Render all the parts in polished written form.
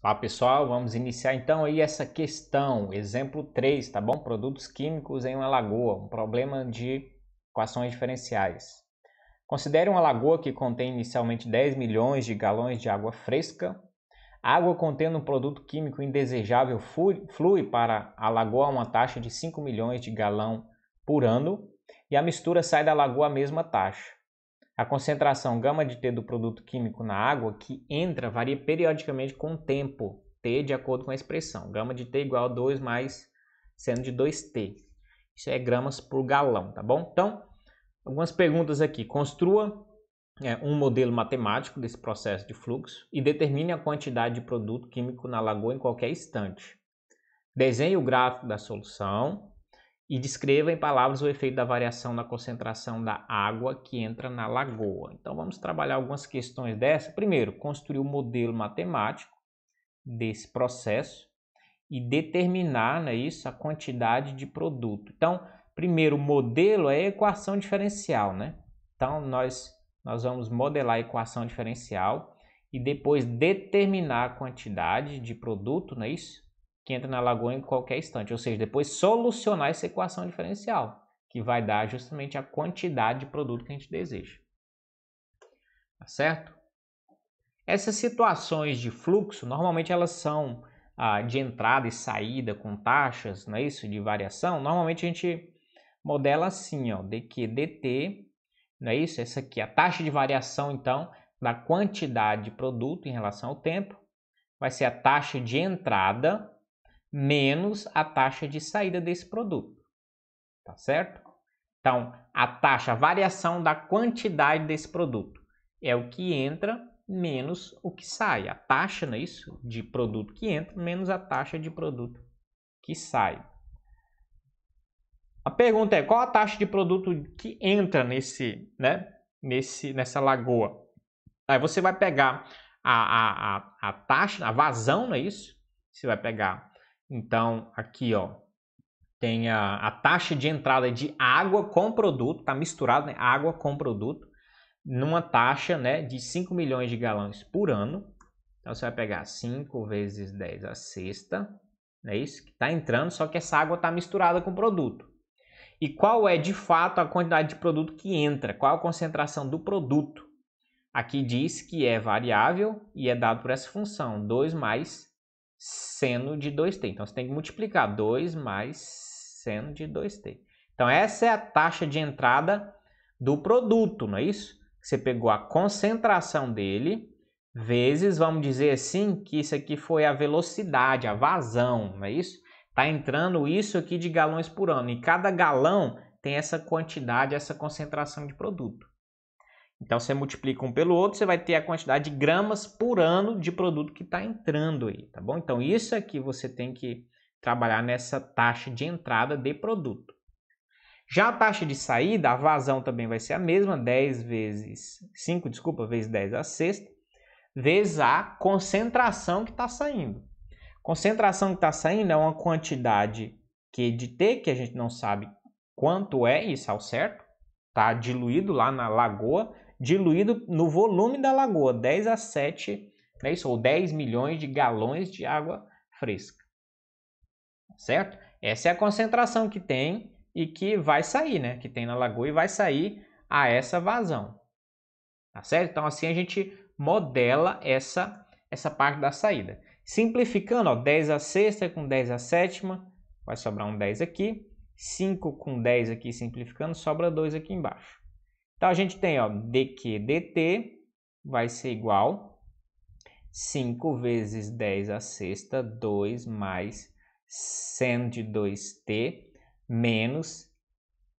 Olá pessoal, vamos iniciar então aí essa questão, exemplo 3, tá bom? Produtos químicos em uma lagoa, um problema de equações diferenciais. Considere uma lagoa que contém inicialmente 10 milhões de galões de água fresca. A água contendo um produto químico indesejável flui para a lagoa a uma taxa de 5 milhões de galão por ano e a mistura sai da lagoa a mesma taxa. A concentração γ-T do produto químico na água que entra varia periodicamente com o tempo, T de acordo com a expressão. γ-T igual a 2 mais seno de 2T. Isso é gramas por galão, tá bom? Então, algumas perguntas aqui. Construa um modelo matemático desse processo de fluxo e determine a quantidade de produto químico na lagoa em qualquer instante. Desenhe o gráfico da solução e descreva em palavras o efeito da variação na concentração da água que entra na lagoa. Então vamos trabalhar algumas questões dessa. Primeiro, construir um modelo matemático desse processo e determinar, né, a quantidade de produto. Então, primeiro, o modelo é a equação diferencial, né? Então nós vamos modelar a equação diferencial e depois determinar a quantidade de produto, não é isso? Que entra na lagoa em qualquer instante, ou seja, depois solucionar essa equação diferencial, que vai dar justamente a quantidade de produto que a gente deseja. Tá certo? Essas situações de fluxo, normalmente elas são de entrada e saída com taxas, não é isso? De variação. Normalmente a gente modela assim, ó, dq dt, não é isso? Essa aqui, a taxa de variação, então, da quantidade de produto em relação ao tempo, vai ser a taxa de entrada menos a taxa de saída desse produto, tá certo? Então, a variação da quantidade desse produto é o que entra menos o que sai. A taxa, não é isso? De produto que entra menos a taxa de produto que sai. A pergunta é, qual a taxa de produto que entra nessa lagoa? Aí você vai pegar a taxa, a vazão, não é isso? Você vai pegar, então, aqui, ó, tem a taxa de entrada de água com produto, tá misturado, né? Água com produto, numa taxa, né, de 5 milhões de galões por ano. Então você vai pegar 5 vezes 10 a sexta, não é isso? Que está entrando, só que essa água está misturada com produto. E qual é de fato a quantidade de produto que entra? Qual a concentração do produto? Aqui diz que é variável e é dado por essa função, 2 mais seno de 2t. Então você tem que multiplicar 2 mais seno de 2t. Então essa é a taxa de entrada do produto, não é isso? Você pegou a concentração dele vezes, vamos dizer assim, que isso aqui foi a velocidade, a vazão, não é isso? Está entrando isso aqui de galões por ano. E cada galão tem essa quantidade, essa concentração de produto. Então, você multiplica um pelo outro, você vai ter a quantidade de gramas por ano de produto que está entrando aí, tá bom? Então, isso aqui você tem que trabalhar nessa taxa de entrada de produto. Já a taxa de saída, a vazão também vai ser a mesma, 10 vezes 5, vezes 10 a sexta, vezes a concentração que está saindo. Concentração que está saindo é uma quantidade Q de T, que a gente não sabe quanto é isso ao certo, está diluído lá na lagoa, diluído no volume da lagoa, 10 a 7, né, isso, ou 10 milhões de galões de água fresca. Certo? Essa é a concentração que tem e que vai sair, né? Que tem na lagoa e vai sair a essa vazão. Tá certo? Então assim a gente modela essa parte da saída. Simplificando, ó, 10 a sexta com 10 a sétima, vai sobrar um 10 aqui. 5 com 10 aqui simplificando, sobra 2 aqui embaixo. Então a gente tem, ó, dq dt vai ser igual 5 vezes 10 a sexta, 2 mais seno de 2t menos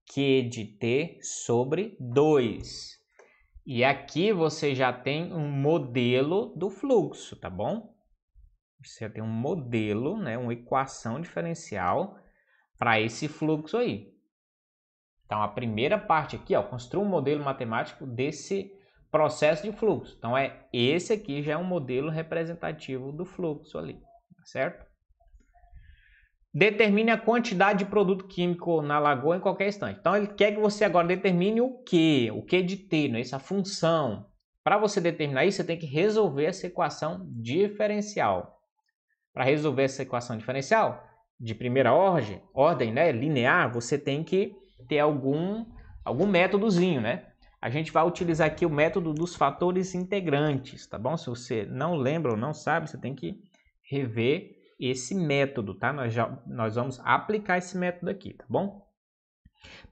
q de t sobre 2. E aqui você já tem um modelo do fluxo, tá bom? Você já tem um modelo, né, uma equação diferencial para esse fluxo aí. Então, a primeira parte aqui, ó, construa um modelo matemático desse processo de fluxo. Então, esse aqui já é um modelo representativo do fluxo ali, certo? Determine a quantidade de produto químico na lagoa em qualquer instante. Então, ele quer que você agora determine o Q de T, não é isso? A função. Para você determinar isso, você tem que resolver essa equação diferencial. para resolver essa equação diferencial de primeira ordem, né, linear, você tem que ter algum métodozinho, né? A gente vai utilizar aqui o método dos fatores integrantes, tá bom? Se você não lembra ou não sabe, você tem que rever esse método, tá? Nós vamos aplicar esse método aqui, tá bom?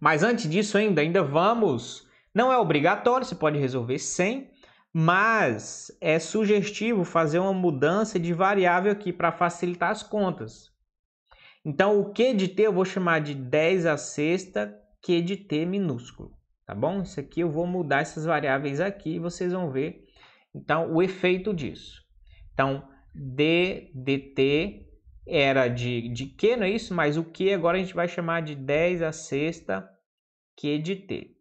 Mas antes disso ainda vamos... Não é obrigatório, você pode resolver sem, mas é sugestivo fazer uma mudança de variável aqui para facilitar as contas. Então, o Q de T eu vou chamar de 10 a sexta Q de T minúsculo, tá bom? Isso aqui eu vou mudar essas variáveis aqui e vocês vão ver, então, o efeito disso. Então, D dt era de Q, não é isso? Mas o Q agora a gente vai chamar de 10 a sexta Q de T,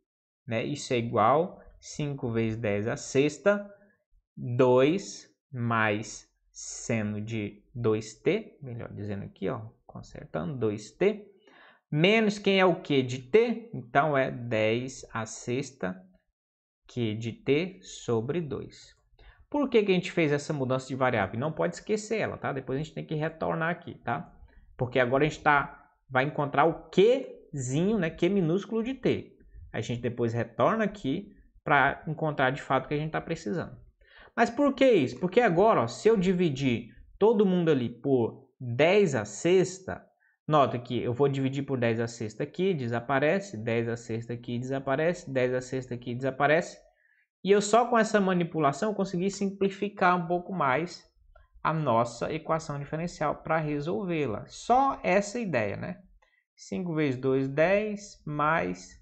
né? Isso é igual 5 vezes 10 a sexta, 2 mais seno de 2t, melhor dizendo aqui, ó, consertando, 2t, menos quem é o Q de T? Então, é 10 a sexta Q de T sobre 2. Por que a gente fez essa mudança de variável? Não pode esquecer ela, tá? Depois a gente tem que retornar aqui, tá? Porque agora a gente vai encontrar o Qzinho, né? Q minúsculo de T. A gente depois retorna aqui para encontrar de fato o que a gente está precisando. Mas por que isso? Porque agora, ó, se eu dividir todo mundo ali por 10 a sexta, nota que eu vou dividir por 10 a sexta aqui, desaparece, 10 a sexta aqui desaparece, 10 a sexta aqui desaparece. E eu só com essa manipulação consegui simplificar um pouco mais a nossa equação diferencial para resolvê-la. Só essa ideia, né? 5 vezes 2, 10, mais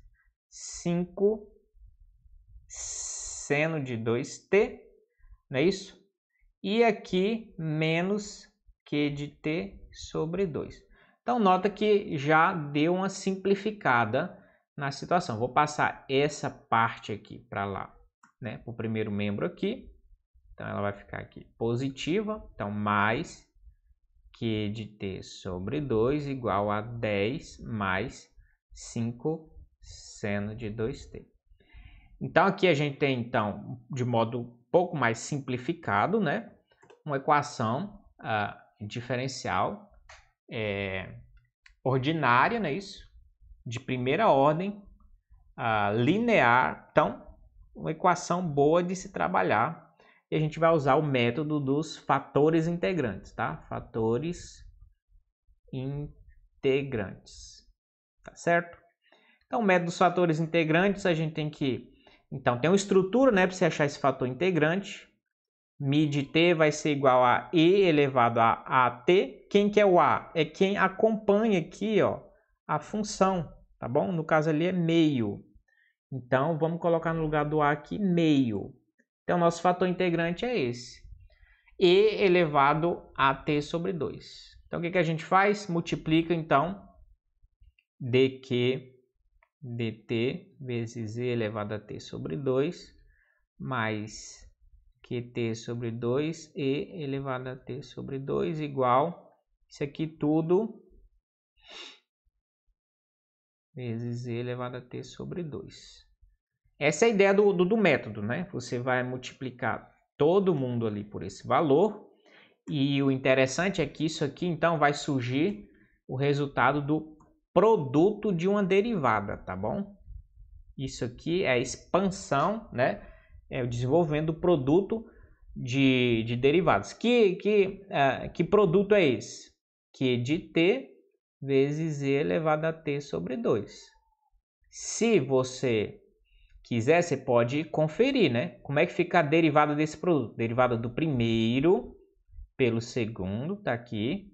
5 seno de 2t, não é isso? E aqui menos Q de T sobre 2. Então, nota que já deu uma simplificada na situação. Vou passar essa parte aqui para lá, né? Para o primeiro membro aqui. Então, ela vai ficar aqui positiva. Então, mais Q de T sobre 2 igual a 10 mais 5 seno de 2t. Então, aqui a gente tem, então, de modo um pouco mais simplificado, né? Uma equação diferencial ordinária, não é isso? De primeira ordem, linear. Então, uma equação boa de se trabalhar. E a gente vai usar o método dos fatores integrantes, tá? Fatores integrantes, tá certo? Então, o método dos fatores integrantes, a gente tem que... Então, tem uma estrutura, né, para você achar esse fator integrante. Mi de t vai ser igual a e elevado a at. Quem que é o a? É quem acompanha aqui, ó, a função, tá bom? No caso ali é meio. Então, vamos colocar no lugar do a aqui meio. Então, nosso fator integrante é esse. E elevado a t sobre 2. Então, o que a gente faz? Multiplica, então, dq dt vezes e elevado a t sobre 2 mais qt sobre 2 e elevado a t sobre 2 igual isso aqui tudo vezes e elevado a t sobre 2. Essa é a ideia do método, né? Você vai multiplicar todo mundo ali por esse valor e o interessante é que isso aqui então vai surgir o resultado do produto de uma derivada, tá bom? Isso aqui é a expansão, né? É o desenvolvimento do produto de derivados. Que produto é esse? Q de t vezes e elevado a t sobre 2. Se você quiser, você pode conferir, né? Como é que fica a derivada desse produto? Derivada do primeiro pelo segundo, tá aqui,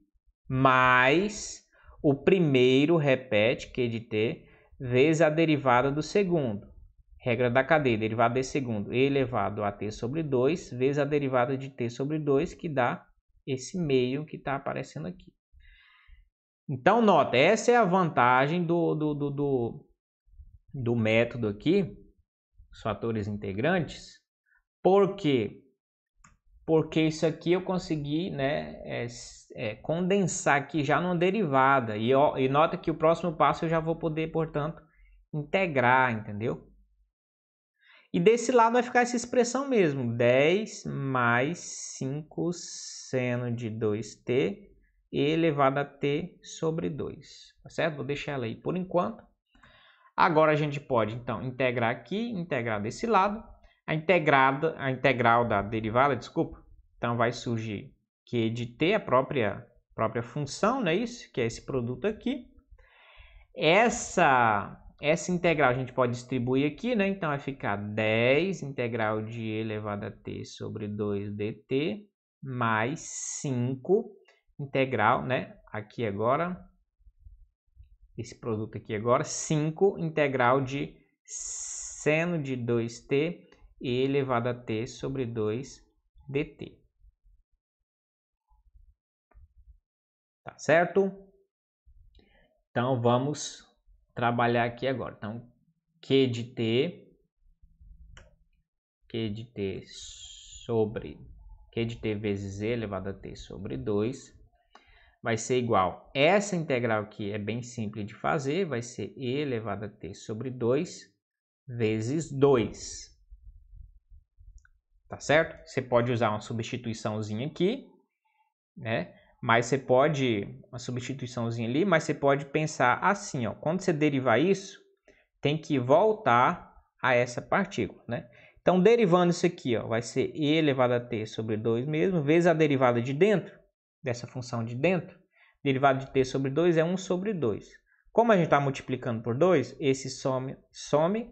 mais o primeiro repete, Q de t, vezes a derivada do segundo. Regra da cadeia, derivada desse segundo, e elevado a t sobre 2, vezes a derivada de t sobre 2, que dá esse meio que está aparecendo aqui. Então, nota, essa é a vantagem do método aqui, os fatores integrantes. Por quê? Porque isso aqui eu consegui, né, condensar aqui já numa derivada. E nota que o próximo passo eu já vou poder, portanto, integrar, entendeu? E desse lado vai ficar essa expressão mesmo, 10 mais 5 mesmo, 10 mais 5 seno de 2t elevado a t sobre 2, tá certo? Vou deixar ela aí por enquanto. Agora a gente pode, então, integrar aqui, integrar desse lado. A integral da derivada, desculpa, então vai surgir q de t, a própria função, não é isso? Que é esse produto aqui. Essa integral a gente pode distribuir aqui, né? Então vai ficar 10 integral de e elevado a t sobre 2 dt mais 5 integral, né? Aqui agora, esse produto aqui agora, 5 integral de seno de 2t e elevado a t sobre 2 dt. Tá certo? Então vamos trabalhar aqui agora. Então, q de t vezes e elevado a t sobre 2 vai ser igual. Essa integral aqui é bem simples de fazer, vai ser e elevado a t sobre 2 vezes 2. Tá certo? Você pode usar uma substituiçãozinha aqui, né? Mas você pode, uma substituiçãozinha ali, mas você pode pensar assim, ó. Quando você derivar isso, tem que voltar a essa partícula, né? Então, derivando isso aqui, ó, vai ser e elevado a t sobre 2 mesmo, vezes a derivada de dentro, dessa função de dentro. Derivada de t sobre 2 é 1 sobre 2. Como a gente está multiplicando por 2, esse some,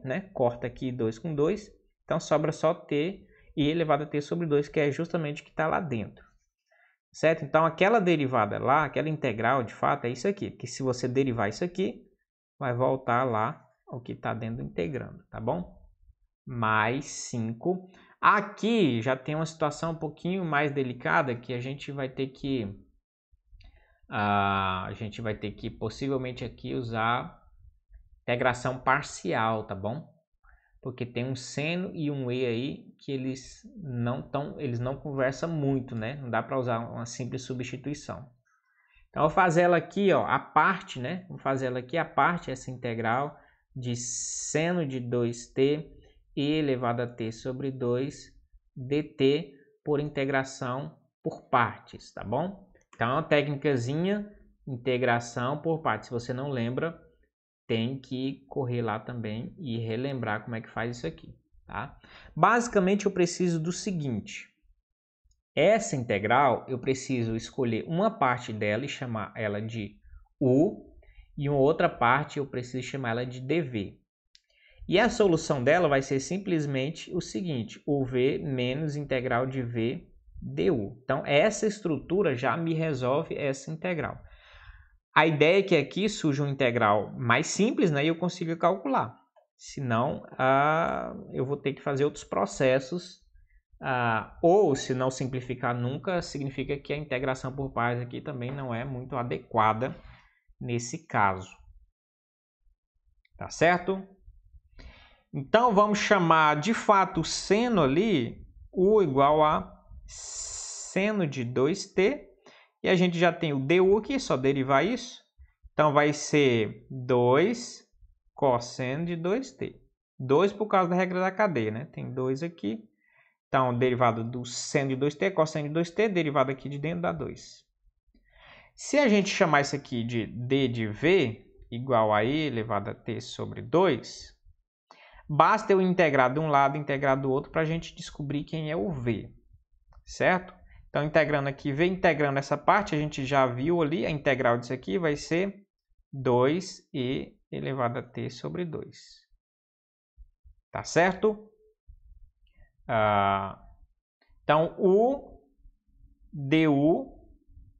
né? Corta aqui 2 com 2. Então, sobra só t e elevado a t sobre 2, que é justamente o que está lá dentro. Certo? Então, aquela derivada lá, aquela integral, de fato, é isso aqui. Porque se você derivar isso aqui, vai voltar lá ao que está dentro do integrando, tá bom? Mais 5. Aqui já tem uma situação um pouquinho mais delicada, que a gente vai ter que possivelmente aqui usar integração parcial, tá bom? Porque tem um seno e um e aí que eles não conversam muito, né? Não dá para usar uma simples substituição. Então, eu vou fazer ela aqui, ó, a parte, né? Vou fazer ela aqui a parte, essa integral de seno de 2t e elevado a t sobre 2 dt por integração por partes, tá bom? Então, é uma técnicazinha, integração por partes. Se você não lembra, tem que correr lá também e relembrar como é que faz isso aqui, tá? Basicamente, eu preciso do seguinte. Essa integral, eu preciso escolher uma parte dela e chamar ela de u, e uma outra parte eu preciso chamar ela de dv. E a solução dela vai ser simplesmente o seguinte, uv menos integral de v du. Então, essa estrutura já me resolve essa integral. A ideia é que aqui surja uma integral mais simples, né, e eu consiga calcular. Senão, eu vou ter que fazer outros processos, ou se não simplificar nunca, significa que a integração por partes aqui também não é muito adequada nesse caso. Tá certo? Então, vamos chamar de fato o seno ali, u igual a seno de 2t, e a gente já tem o du aqui, só derivar isso. Então, vai ser 2 cosseno de 2t. 2 por causa da regra da cadeia, né? Tem 2 aqui. Então, derivado do seno de 2t, cosseno de 2t, derivado aqui de dentro dá 2. Se a gente chamar isso aqui de d de v igual a e elevado a t sobre 2, basta eu integrar de um lado e integrar do outro para a gente descobrir quem é o v, certo? Então, integrando aqui, v integrando essa parte, a gente já viu ali, a integral disso aqui vai ser 2e elevado a t sobre 2. Tá certo? Então, o du,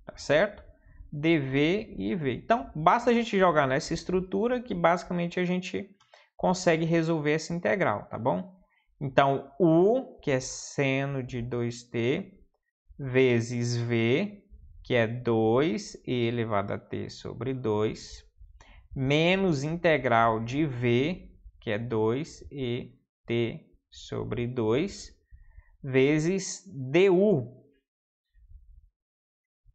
tá certo? dv e v. Então, basta a gente jogar nessa estrutura que basicamente a gente consegue resolver essa integral, tá bom? Então, u, que é seno de 2t, vezes v, que é 2e elevado a t sobre 2, menos integral de v, que é 2e t sobre 2, vezes du.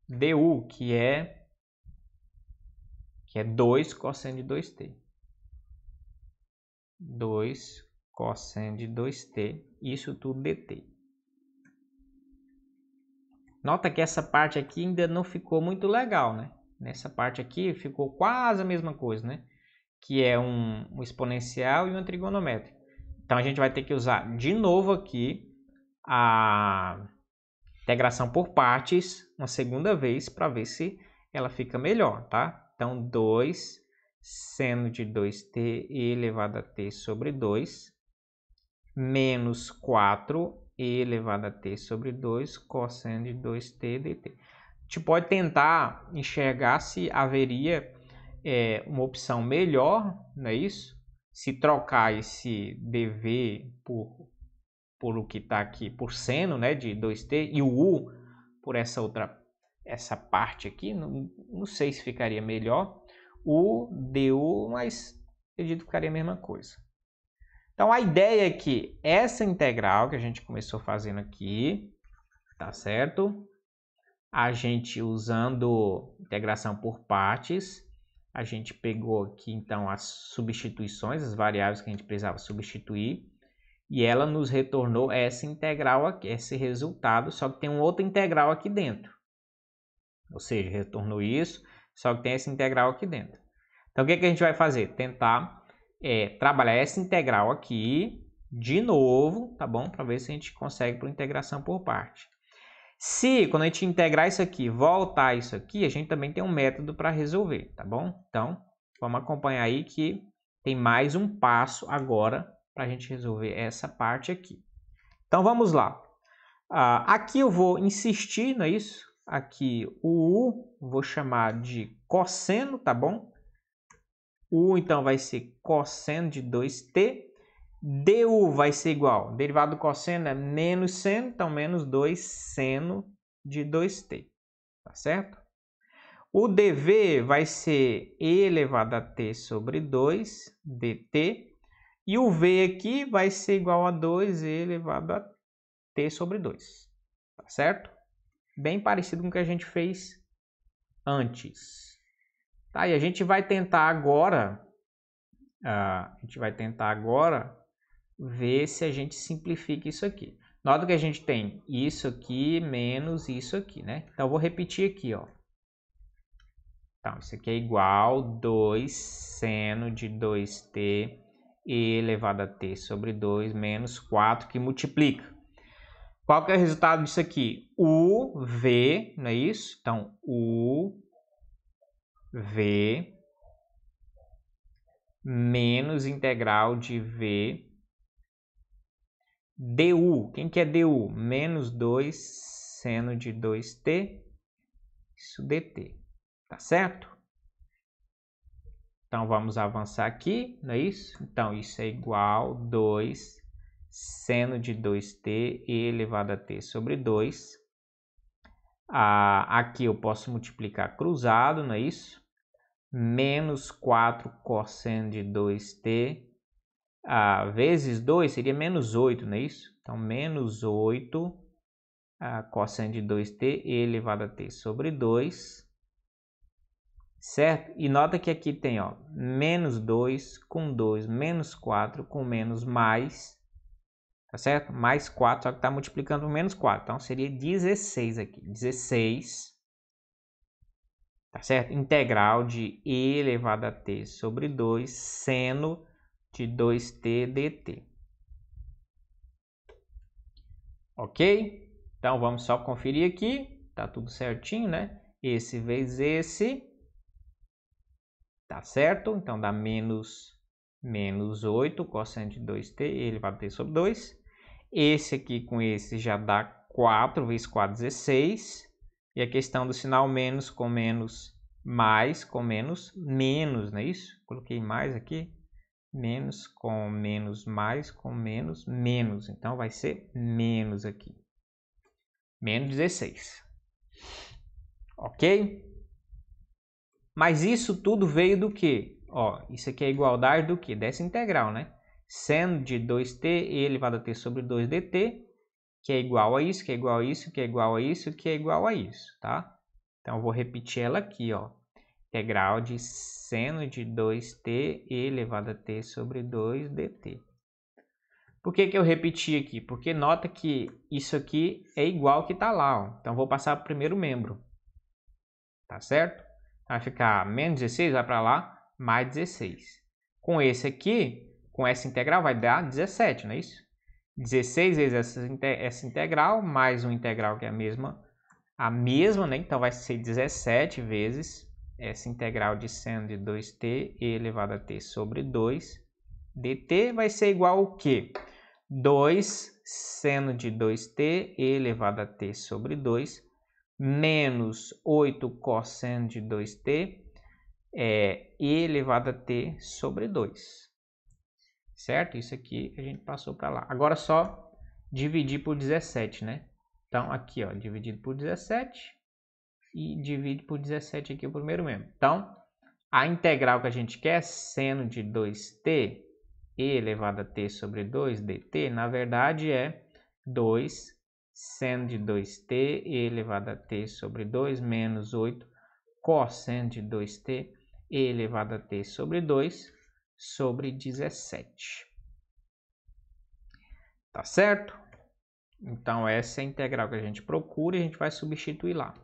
du, que é 2 cosseno de 2t. 2 cosseno de 2t, isso tudo dt. Nota que essa parte aqui ainda não ficou muito legal, né? Nessa parte aqui ficou quase a mesma coisa, né? Que é um exponencial e uma trigonométrica. Então, a gente vai ter que usar de novo aqui a integração por partes uma segunda vez para ver se ela fica melhor, tá? Então, 2 seno de 2t elevado a t sobre 2 menos 4 elevado a t sobre 2 cosseno de 2t dt. A gente pode tentar enxergar se haveria uma opção melhor, não é isso? Se trocar esse dv por o que está aqui, por seno, né, de 2t, e o u por essa parte aqui, não sei se ficaria melhor, o du, mas acredito que ficaria a mesma coisa. Então, a ideia é que essa integral que a gente começou fazendo aqui, tá certo? A gente usando integração por partes, a gente pegou aqui, então, as substituições, as variáveis que a gente precisava substituir, e ela nos retornou essa integral aqui, esse resultado, só que tem um outro integral aqui dentro. Ou seja, retornou isso, só que tem essa integral aqui dentro. Então, o que a gente vai fazer? Tentar trabalhar essa integral aqui de novo, tá bom? Para ver se a gente consegue por integração por parte. Se, quando a gente integrar isso aqui, voltar isso aqui, a gente também tem um método para resolver, tá bom? Então, vamos acompanhar aí que tem mais um passo agora para a gente resolver essa parte aqui. Então, vamos lá. Aqui eu vou insistir, não é isso? Aqui o u vou chamar de cosseno, tá bom? U, então, vai ser cosseno de 2t. Du vai ser igual. Derivado do cosseno é menos seno, então menos 2 seno de 2t. Tá certo? O dv vai ser e elevado a t sobre 2 dt. E o v aqui vai ser igual a 2e elevado a t sobre 2. Tá certo? Bem parecido com o que a gente fez antes. Tá, e a gente vai tentar agora, ver se a gente simplifica isso aqui. Nota que a gente tem isso aqui menos isso aqui, né? Então, eu vou repetir aqui, ó. Então, isso aqui é igual 2 seno de 2t elevado a t sobre 2 menos 4 que multiplica. Qual que é o resultado disso aqui? UV, não é isso? Então, UV menos integral de V du. Quem que é du? Menos 2 seno de 2t, isso dt. Tá certo? Então, vamos avançar aqui, não é isso? Então, isso é igual a 2 seno de 2t elevado a t sobre 2. Aqui eu posso multiplicar cruzado, não é isso? Menos 4 cosseno de 2t vezes 2 seria menos 8, não é isso? Então, menos 8 cosseno de 2t elevado a t sobre 2, certo? E nota que aqui tem, ó, menos 2 com 2, menos 4 com menos mais, tá certo? Mais 4, só que está multiplicando por menos 4, então seria 16 aqui, 16, tá certo? Integral de e elevado a t sobre 2 seno de 2t dt. Ok? Então, vamos só conferir aqui. Tá tudo certinho, né? Esse vezes esse. Tá certo? Então, dá menos 8 cosseno de 2t elevado a t sobre 2. Esse aqui com esse já dá 4 vezes 4, 16. E a questão do sinal menos com menos, mais com menos, menos, não é isso? Coloquei mais aqui. Menos com menos, mais com menos, menos. Então, vai ser menos aqui. Menos 16. Ok? Mas isso tudo veio do quê? Ó, isso aqui é igualdade do quê? Dessa integral, né? Seno de 2t elevado a t sobre 2 dt, que é igual a isso, que é igual a isso, que é igual a isso, que é igual a isso, tá? Então, eu vou repetir ela aqui, ó. Integral de seno de 2t elevado a t sobre 2 dt. Por que que eu repeti aqui? Porque nota que isso aqui é igual ao que está lá, ó. Então, vou passar para o primeiro membro. Tá certo? Vai ficar menos 16, vai para lá, mais 16. Com esse aqui, com essa integral, vai dar 17, não é isso? 16 vezes essa integral, mais uma integral que é a mesma, né? Então, vai ser 17 vezes essa integral de seno de 2t e elevado a t sobre 2 dt vai ser igual ao quê? 2 seno de 2t e elevado a t sobre 2 menos 8 cosseno de 2t e elevado a t sobre 2. Certo? Isso aqui a gente passou para lá. Agora é só dividir por 17, né? Então, aqui, ó, dividido por 17 e divide por 17 aqui o primeiro membro. Então, a integral que a gente quer, seno de 2t e elevado a t sobre 2 dt, na verdade é 2 seno de 2t e elevado a t sobre 2 menos 8 cosseno de 2t e elevado a t sobre 2 sobre 17. Tá certo? Então, essa é a integral que a gente procura e a gente vai substituir lá.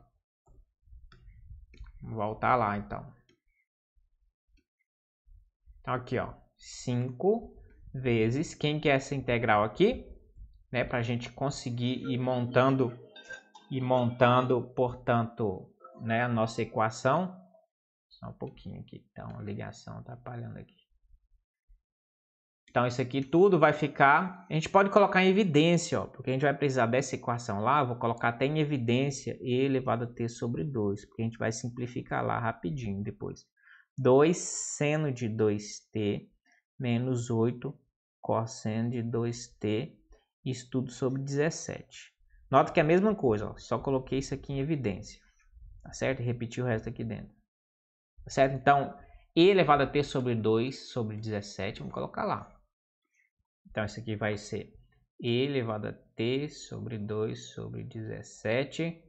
Vamos voltar lá, então. Então, aqui, ó, 5 vezes, quem que é essa integral aqui? Né, para a gente conseguir ir montando, portanto, né, a nossa equação. Só um pouquinho aqui, então a ligação está atrapalhando aqui. Então, isso aqui tudo vai ficar... A gente pode colocar em evidência, ó, porque a gente vai precisar dessa equação lá. Eu vou colocar até em evidência e elevado a t sobre 2, porque a gente vai simplificar lá rapidinho depois. 2 seno de 2t menos 8 cosseno de 2t, isso tudo sobre 17. Nota que é a mesma coisa, ó, só coloquei isso aqui em evidência. Tá certo? E repeti o resto aqui dentro. Tá certo? Então, e elevado a t sobre 2 sobre 17, vamos colocar lá. Então, isso aqui vai ser e elevado a t sobre 2 sobre 17,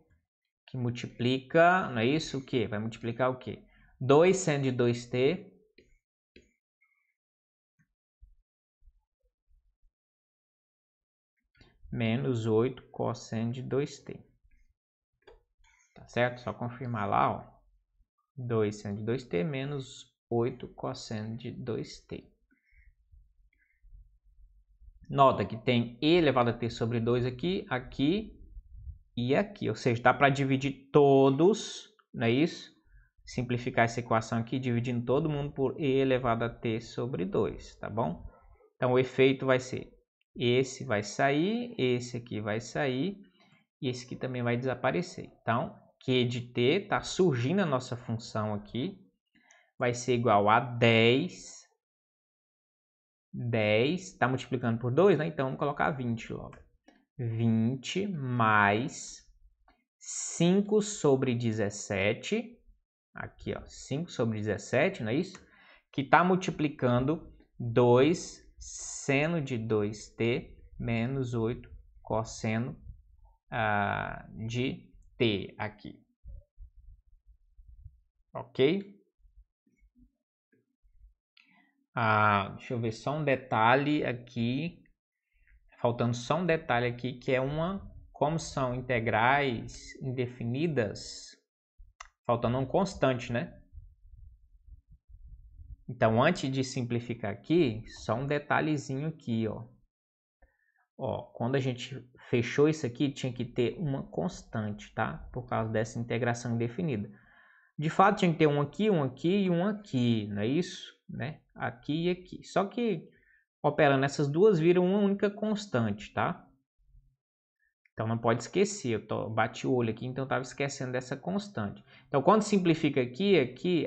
que multiplica, não é isso? O quê? Vai multiplicar o quê? 2 seno de 2t menos 8 cosseno de 2t. Tá certo? Só confirmar lá, ó. 2 seno de 2t menos 8 cosseno de 2t. Nota que tem e elevado a t sobre 2 aqui, aqui e aqui. Ou seja, dá para dividir todos, não é isso? Simplificar essa equação aqui, dividindo todo mundo por e elevado a t sobre 2, tá bom? Então, o efeito vai ser, esse vai sair, esse aqui vai sair, e esse aqui também vai desaparecer. Então, Q de t está surgindo a nossa função aqui, vai ser igual a 10, está multiplicando por 2, né? Então, vamos colocar 20 logo. 20 mais 5 sobre 17, aqui, ó, 5 sobre 17, não é isso? Que está multiplicando 2 seno de 2t menos 8 cosseno de t aqui. Ok? Deixa eu ver só um detalhe aqui. Faltando só um detalhe aqui, que é como são integrais indefinidas, faltando um constante, né? Então, antes de simplificar aqui, só um detalhezinho aqui, ó. Ó, quando a gente fechou isso aqui, tinha que ter uma constante, tá? Por causa dessa integração indefinida. De fato, tinha que ter um aqui e um aqui, não é isso? Né? Aqui e aqui. Só que, operando essas duas, viram uma única constante, tá? Então, não pode esquecer. Eu bati o olho aqui, então eu estava esquecendo dessa constante. Então, quando simplifica aqui,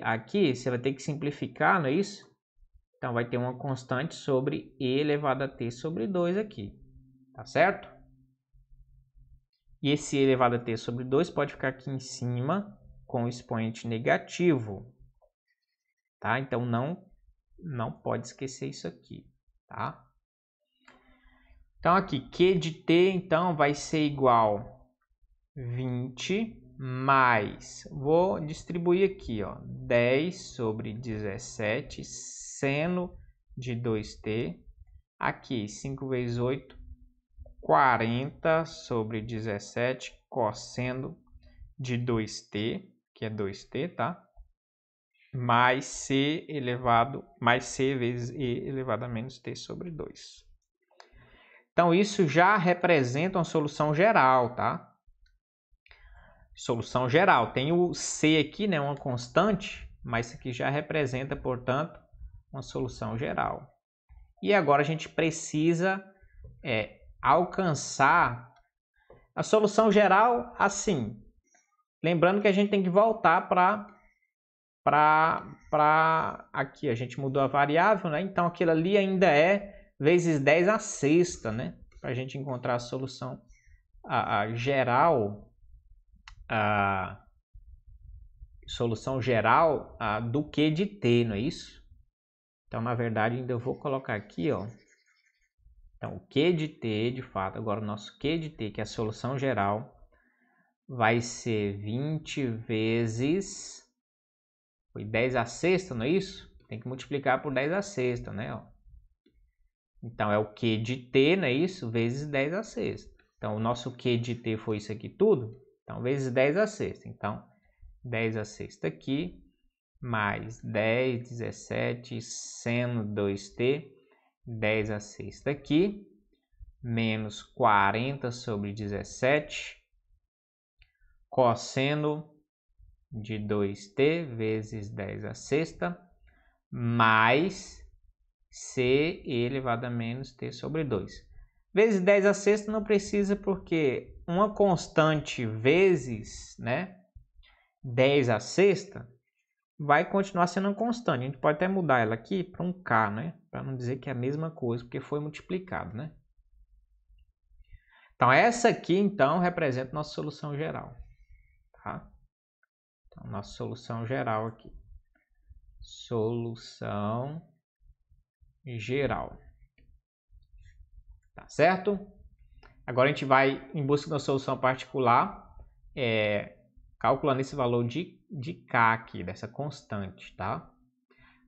aqui, você vai ter que simplificar, não é isso? Então, vai ter uma constante sobre e elevado a t sobre 2 aqui. Tá certo? E esse e elevado a t sobre 2 pode ficar aqui em cima com o expoente negativo. Tá? Então, não pode esquecer isso aqui. Tá? Então, aqui, Q de t, então, vai ser igual 20 mais, vou distribuir aqui, ó, 10 sobre 17, seno de 2t Aqui, 5 vezes 8, 40 sobre 17 cosseno de 2t, que é 2t, tá? Mais c vezes e elevado a menos t sobre 2. Então, isso já representa uma solução geral, tá? Solução geral. Tem o c aqui, né, uma constante, mas isso aqui já representa, portanto, uma solução geral. E agora a gente precisa alcançar a solução geral assim. Lembrando que a gente tem que voltar para aqui. A gente mudou a variável, né? Então, aquilo ali ainda é vezes 10 à sexta, né? Para a gente encontrar a solução geral, a solução geral do Q de T, não é isso? Então, na verdade, ainda eu vou colocar aqui, ó. Então, o Q de T, de fato, agora o nosso Q de T, que é a solução geral, vai ser 20 vezes... Foi 10 à sexta, não é isso? Tem que multiplicar por 10 à sexta, né? Ó. Então, é o Q de T, não é isso? Vezes 10 à sexta. Então, o nosso Q de T foi isso aqui tudo. Então, vezes 10 à sexta. Então, 10 à sexta aqui, mais 10, 17, seno 2t, 10 à sexta aqui, menos 40 sobre 17, cosseno de 2t vezes 10 à sexta, mais c elevado a menos t sobre 2. Vezes 10 à sexta não precisa porque uma constante vezes, né, 10 à sexta vai continuar sendo uma constante. A gente pode até mudar ela aqui para um k, né, para não dizer que é a mesma coisa, porque foi multiplicado, né. Então, essa aqui, então, representa nossa solução geral, tá? Então, nossa solução geral aqui. Solução geral. Tá certo? Agora a gente vai em busca da solução particular, calculando esse valor de K aqui, dessa constante, tá?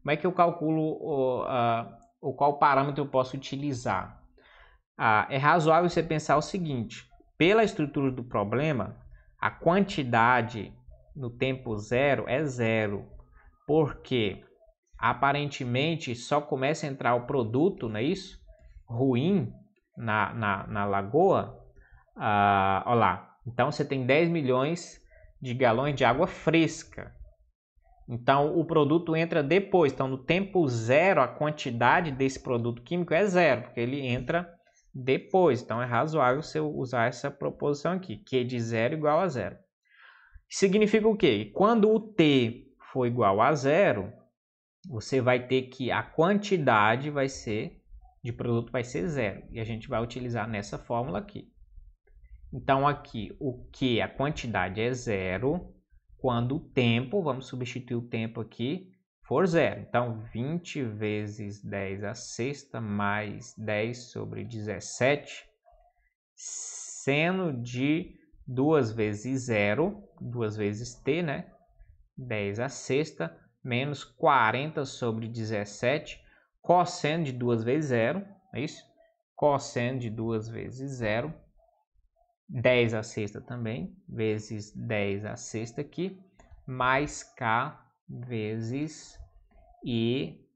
Como é que eu calculo qual parâmetro eu posso utilizar? É razoável você pensar o seguinte: pela estrutura do problema, a quantidade no tempo zero é zero, porque aparentemente só começa a entrar o produto, não é isso? Ruim na lagoa. Olha lá. Então você tem 10 milhões de galões de água fresca. Então o produto entra depois. Então no tempo zero a quantidade desse produto químico é zero, porque ele entra depois. Então é razoável você usar essa proposição aqui, Q de zero igual a zero. Significa o quê? Quando o T for igual a zero, você vai ter que a quantidade de produto vai ser zero. E a gente vai utilizar nessa fórmula aqui. Então aqui o Q, a quantidade é zero, quando o tempo, vamos substituir o tempo aqui, for zero. Então 20 vezes 10 à sexta mais 10 sobre 17, seno de 2 vezes zero, 2 vezes t, né? 10 à sexta, menos 40 sobre 17, cosseno de 2 vezes zero, é isso? Cosseno de 2 vezes zero, 10 à sexta também, vezes 10 à sexta aqui, mais k vezes e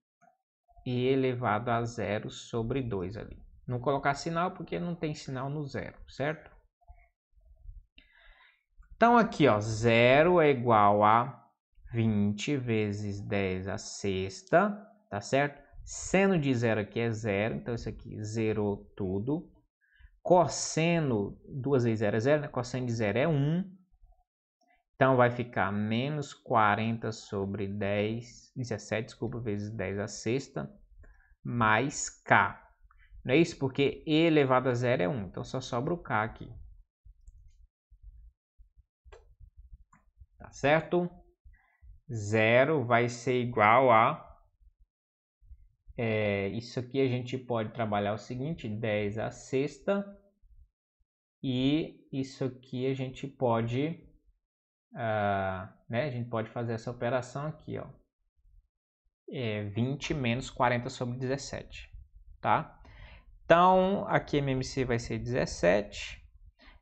elevado a zero sobre 2 ali. Não colocar sinal porque não tem sinal no zero, certo? Então aqui, ó, zero é igual a 20 vezes 10 à sexta, tá certo? Seno de zero aqui é zero, então isso aqui zerou tudo. Cosseno, 2 vezes 0 é 0, né? Cosseno de 0 é 1. Então vai ficar menos 40 sobre 17, desculpa, vezes 10 à sexta, mais K. Não é isso? Porque E elevado a 0 é 1, então só sobra o K aqui. Tá certo? 0 vai ser igual a... isso aqui a gente pode trabalhar o seguinte, 10 à sexta. E isso aqui a gente pode... né? A gente pode fazer essa operação aqui, ó. 20 menos 40 sobre 17, tá? Então, aqui MMC vai ser 17.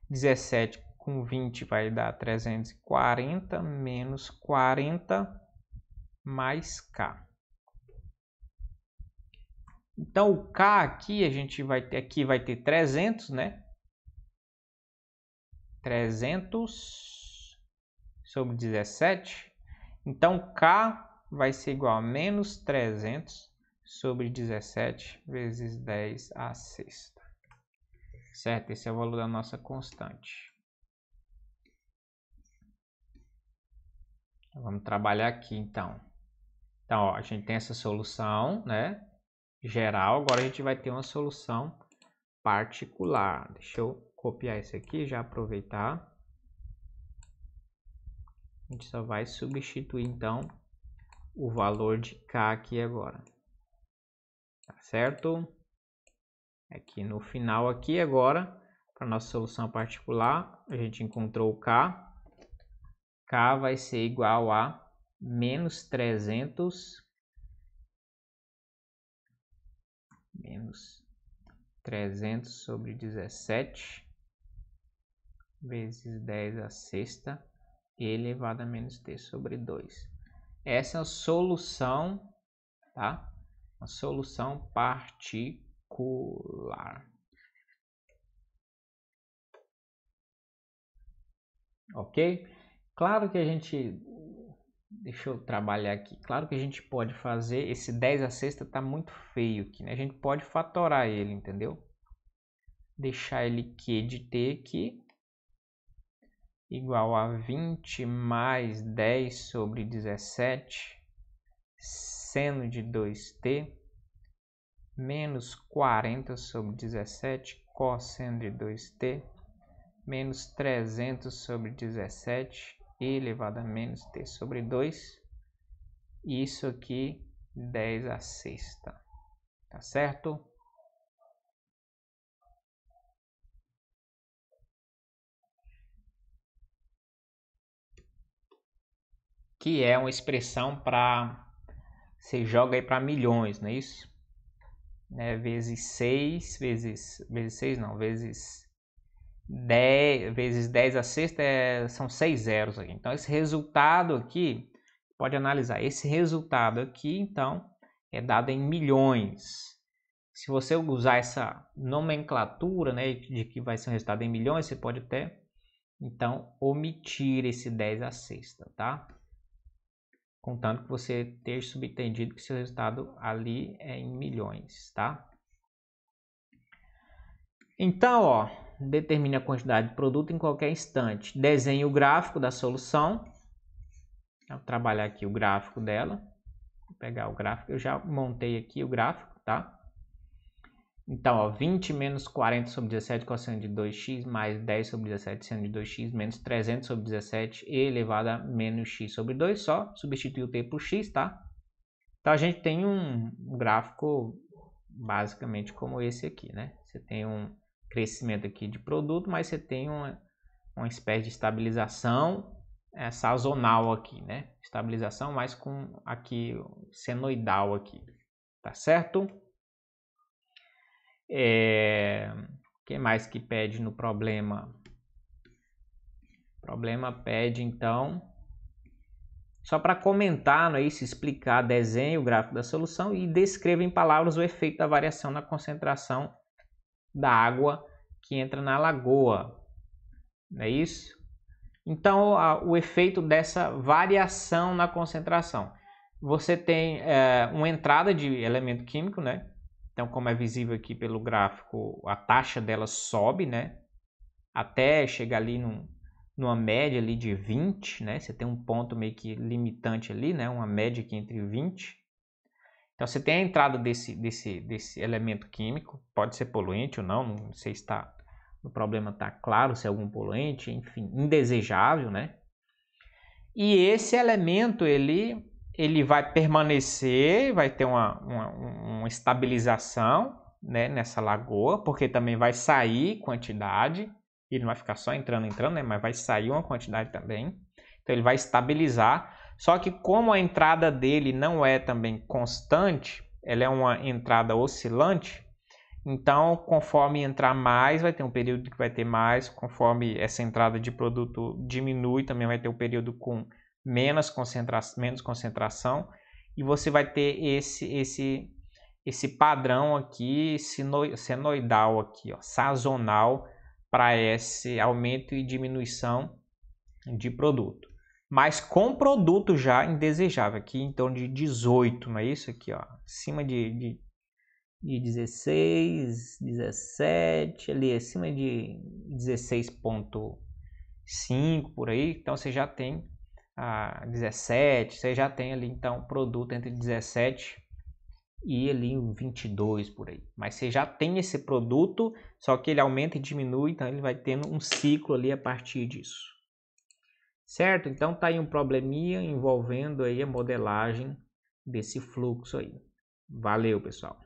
17 com 20 vai dar 340 menos 40 mais K. Então, o K aqui, a gente vai ter 300, né? 300 sobre 17. Então, K vai ser igual a menos 300 sobre 17 vezes 10 à sexta. Certo? Esse é o valor da nossa constante. Vamos trabalhar aqui, então. Então, ó, a gente tem essa solução, né? Geral. Agora a gente vai ter uma solução particular. Deixa eu copiar isso aqui, já aproveitar. A gente só vai substituir, então, o valor de K aqui agora. Tá certo? Aqui no final aqui agora, para nossa solução particular, a gente encontrou o K. K vai ser igual a menos 300 sobre 17 vezes 10 à sexta elevado a menos t sobre 2. Essa é a solução, tá? A solução particular. Ok? Claro que a gente... Deixa eu trabalhar aqui. Claro que a gente pode fazer... Esse 10 à sexta tá muito feio aqui, né? A gente pode fatorar ele, entendeu? Deixar ele Q de t aqui igual a 20 mais 10 sobre 17 seno de 2t menos 40 sobre 17 cosseno de 2t menos 300 sobre 17 elevado a menos t sobre 2. Isso aqui 10 à sexta. Tá certo? Que é uma expressão para... Você joga aí para milhões, não é isso? Né? Vezes 6, vezes 6 não, vezes 10, vezes 10 à sexta são 6 zeros aqui. Então, esse resultado aqui, pode analisar, esse resultado aqui, então, é dado em milhões. Se você usar essa nomenclatura, né, de que vai ser um resultado em milhões, você pode até, então, omitir esse 10 à sexta, tá? Contanto que você esteja subentendido que seu resultado ali é em milhões, tá? Então, ó, determine a quantidade de produto em qualquer instante. Desenhe o gráfico da solução. Vou trabalhar aqui o gráfico dela. Vou pegar o gráfico, eu já montei aqui o gráfico, tá? Então, ó, 20 menos 40 sobre 17 cosseno de 2x mais 10 sobre 17 seno de 2x menos 300 sobre 17 elevado a menos x sobre 2. Só substituir o t por x, tá? Então, a gente tem um gráfico basicamente como esse aqui, né? Você tem um crescimento aqui de produto, mas você tem uma espécie de estabilização sazonal aqui, né? Estabilização, mas com aqui senoidal aqui, tá certo? O que mais que pede no problema? O problema pede, então, só para comentar, não é isso? Explicar, desenhe o gráfico da solução e descreva em palavras o efeito da variação na concentração da água que entra na lagoa, não é isso? Então, o efeito dessa variação na concentração. Você tem uma entrada de elemento químico, né? Então, como é visível aqui pelo gráfico, a taxa dela sobe, né? Até chegar ali numa média ali de 20, né? Você tem um ponto meio que limitante ali, né? Uma média aqui entre 20. Então, você tem a entrada desse elemento químico, pode ser poluente ou não, não sei se o problema está claro, se é algum poluente, enfim, indesejável, né? E esse elemento, ele vai permanecer, vai ter uma estabilização, né, nessa lagoa, porque também vai sair quantidade, ele não vai ficar só entrando, né, mas vai sair uma quantidade também. Então, ele vai estabilizar. Só que como a entrada dele não é também constante, ela é uma entrada oscilante, Então, conforme entrar mais, vai ter um período que vai ter mais, conforme essa entrada de produto diminui, também vai ter um período com menos concentração, e você vai ter esse padrão aqui senoidal aqui, ó, sazonal, para esse aumento e diminuição de produto. Mas com produto já indesejável, aqui em torno de 18, não é isso? Aqui, ó, acima de 16, 17, ali acima de 16,5 por aí, então você já tem 17, você já tem ali então produto entre 17 e ali 22 por aí. Mas você já tem esse produto, só que ele aumenta e diminui, então ele vai tendo um ciclo ali a partir disso. Certo? Então tá aí um probleminha envolvendo aí a modelagem desse fluxo aí. Valeu, pessoal.